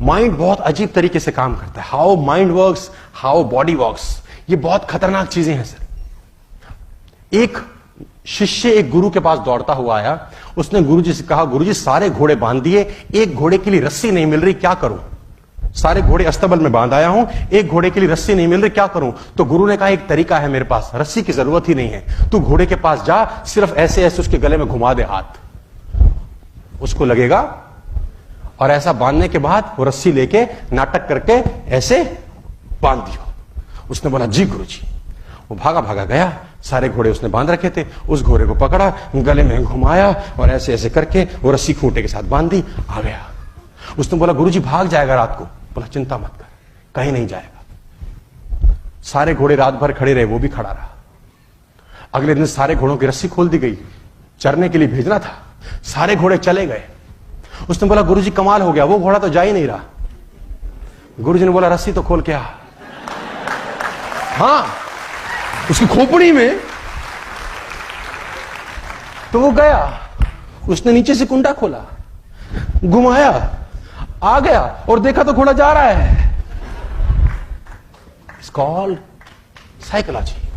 Mind बहुत अजीब तरीके से काम करता है। How mind works, how body works, ये बहुत खतरनाक चीजें हैं सर। एक शिष्य एक गुरु के पास दौड़ता हुआ आया। उसने गुरुजी से कहा, गुरुजी सारे घोड़े बांध दिए, एक घोड़े के लिए रस्सी नहीं मिल रही, क्या करूं? सारे घोड़े अस्तबल में बांध आया हूं, एक घोड़े के लिए रस्सी नहीं मिल रही, क्या करूं? तो गुरु ने कहा, एक तरीका है मेरे पास, रस्सी की जरूरत ही नहीं है, तू घोड़े के पास जा, सिर्फ ऐसे ऐसे उसके गले में घुमा दे हाथ, उसको लगेगा। और ऐसा बांधने के बाद वो रस्सी लेके नाटक करके ऐसे बांध दियो। उसने बोला, जी गुरुजी। वो भागा भागा गया, सारे घोड़े उसने बांध रखे थे, उस घोड़े को पकड़ा, गले में घुमाया और ऐसे ऐसे करके वो रस्सी खूंटे के साथ बांध दी, आ गया। उसने बोला, गुरुजी भाग जाएगा रात को। बोला, चिंता मत कर, कहीं नहीं जाएगा। सारे घोड़े रात भर खड़े रहे, वो भी खड़ा रहा। अगले दिन सारे घोड़ों की रस्सी खोल दी गई, चरने के लिए भेजना था, सारे घोड़े चले गए। उसने बोला, गुरुजी कमाल हो गया, वो घोड़ा तो जा ही नहीं रहा। गुरुजी ने बोला, रस्सी तो खोल के आ। हाँ, उसकी खोपड़ी में। तो वो गया, उसने नीचे से कुंडा खोला, घुमाया, आ गया और देखा तो घोड़ा जा रहा है। It's called psychology.